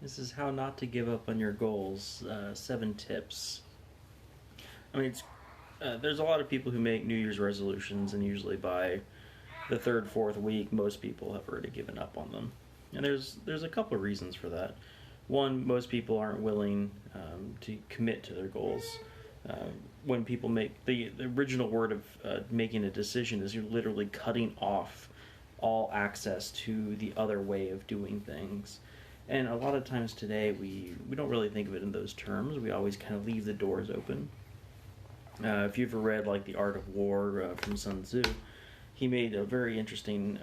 This is how not to give up on your goals. 7 tips. I mean, there's a lot of people who make New Year's resolutions, and usually by the third, fourth week, most people have already given up on them. And there's a couple of reasons for that. One, most people aren't willing to commit to their goals. Uh, when people make the original word of making a decision is you're literally cutting off all access to the other way of doing things. And a lot of times today we don't really think of it in those terms. We always kind of leave the doors open. If you've ever read like The Art of War from Sun Tzu, he made a very interesting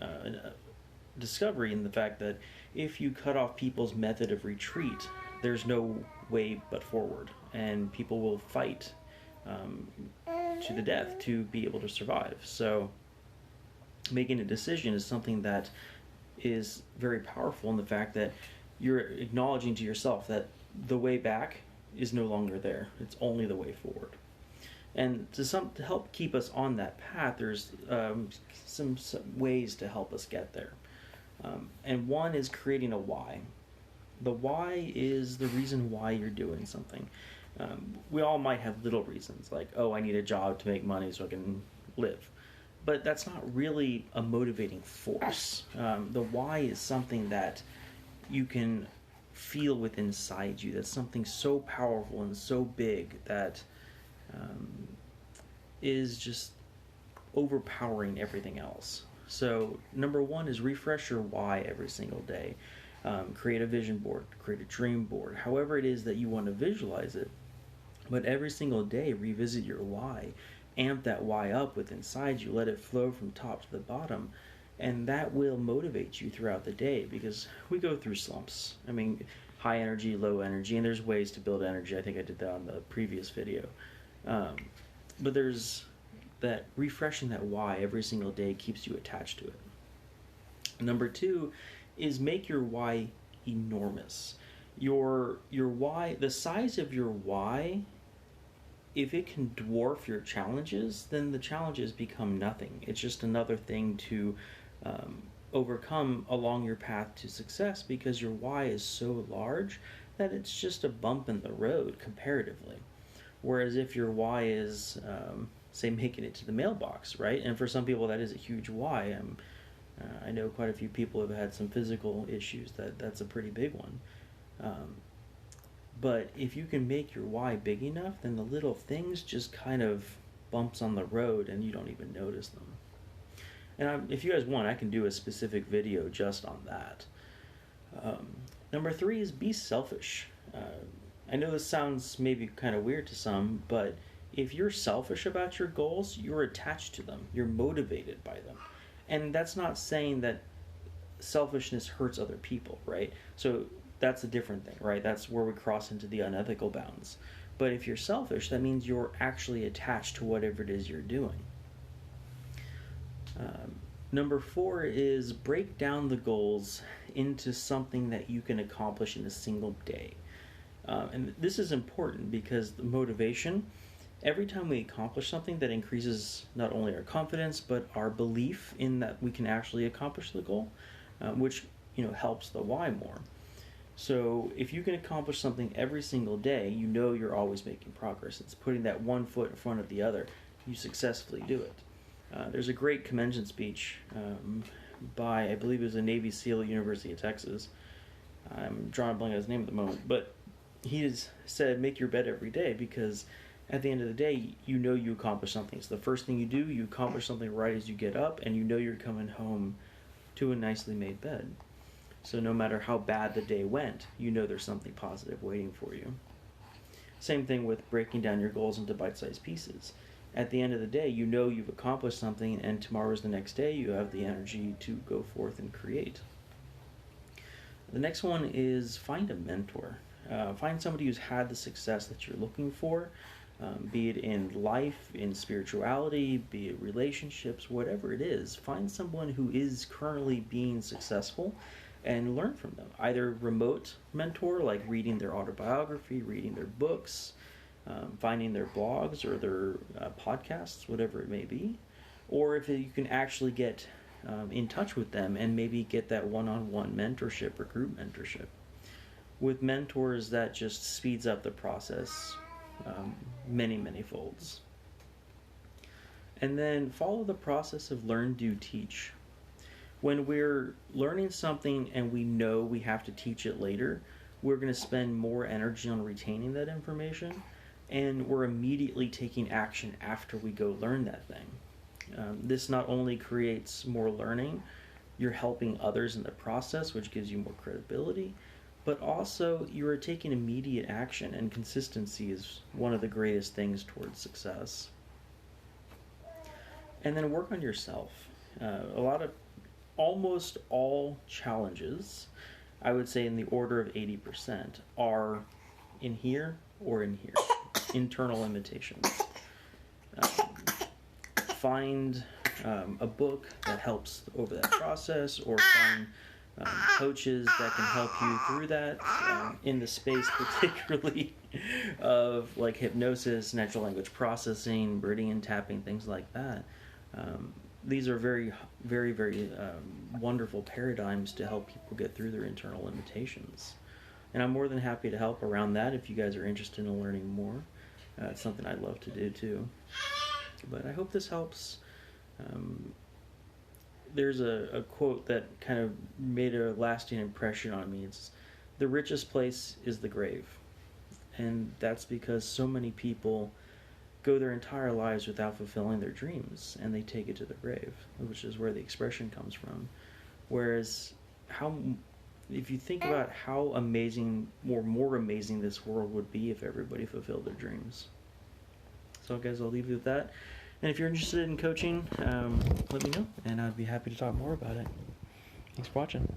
discovery in the fact that if you cut off people's method of retreat, there's no way but forward, and people will fight to the death to be able to survive. So making a decision is something that is very powerful in the fact that you're acknowledging to yourself that the way back is no longer there. It's only the way forward. And to help keep us on that path, there's some ways to help us get there. And one is creating a why. The why is the reason why you're doing something. We all might have little reasons, like, oh, I need a job to make money so I can live. But that's not really a motivating force. The why is something that you can feel within inside you. That's something so powerful and so big that is just overpowering everything else. So number one is refresh your why every single day. Create a vision board, create a dream board, however it is that you want to visualize it. But every single day, revisit your why. Amp that why up with inside you. Let it flow from top to the bottom. And that will motivate you throughout the day, because we go through slumps. I mean, high energy, low energy, and there's ways to build energy. I think I did that on the previous video. But there's that refreshing that why every single day keeps you attached to it. Number two is make your why enormous. Your why, the size of your why, if it can dwarf your challenges, then the challenges become nothing. It's just another thing to overcome along your path to success, because your why is so large that it's just a bump in the road comparatively. Whereas if your why is, say, making it to the mailbox, right? And for some people that is a huge why. I know quite a few people have had some physical issues. That's a pretty big one. But if you can make your why big enough, then the little things just kind of bumps on the road and you don't even notice them. And if you guys want, I can do a specific video just on that. Number three is be selfish. I know this sounds maybe kind of weird to some, but if you're selfish about your goals, you're attached to them. You're motivated by them. And that's not saying that selfishness hurts other people, right? So that's a different thing, right? That's where we cross into the unethical bounds. But if you're selfish, that means you're actually attached to whatever it is you're doing. Number four is break down the goals into something that you can accomplish in a single day. And this is important because the motivation, every time we accomplish something, that increases not only our confidence, but our belief in that we can actually accomplish the goal, which helps the why more. So if you can accomplish something every single day, you're always making progress. It's putting that one foot in front of the other. You successfully do it. There's a great commencement speech by, I believe it was a Navy SEAL at the University of Texas. I'm drawing a blank on his name at the moment, but he has said, make your bed every day, because at the end of the day, you accomplish something. It's the first thing you do. You accomplish something right as you get up, and you're coming home to a nicely made bed. So no matter how bad the day went, there's something positive waiting for you. Same thing with breaking down your goals into bite-sized pieces. At the end of the day, you've accomplished something, and tomorrow's the next day. You have the energy to go forth and create. The next one is find a mentor. Find somebody who's had the success that you're looking for, be it in life, in spirituality, be it relationships, whatever it is. Find someone who is currently being successful and learn from them. Either remote mentor, like reading their autobiography, reading their books, finding their blogs or their podcasts, whatever it may be. Or if you can actually get in touch with them and maybe get that one-on-one mentorship or group mentorship. With mentors, that just speeds up the process many folds. And then follow the process of learn, do, teach. When we're learning something and we know we have to teach it later, we're going to spend more energy on retaining that information, and we're immediately taking action after we go learn that thing. This not only creates more learning, you're helping others in the process, which gives you more credibility, but also you are taking immediate action, and consistency is one of the greatest things towards success. And then work on yourself. Almost all challenges, I would say in the order of 80%, are in here or in here. Internal limitations. Find a book that helps over that process, or find coaches that can help you through that in the space particularly of like hypnosis, natural language processing, meridian tapping, things like that. These are very wonderful paradigms to help people get through their internal limitations. And I'm more than happy to help around that if you guys are interested in learning more. It's something I'd love to do too. But I hope this helps. There's a quote that kind of made a lasting impression on me. It's, "The richest place is the grave." And that's because so many people go their entire lives without fulfilling their dreams, and they take it to the grave, which is where the expression comes from. Whereas, if you think about how amazing, or more amazing this world would be if everybody fulfilled their dreams. So guys, I'll leave you with that. And if you're interested in coaching, let me know, and I'd be happy to talk more about it. Thanks for watching.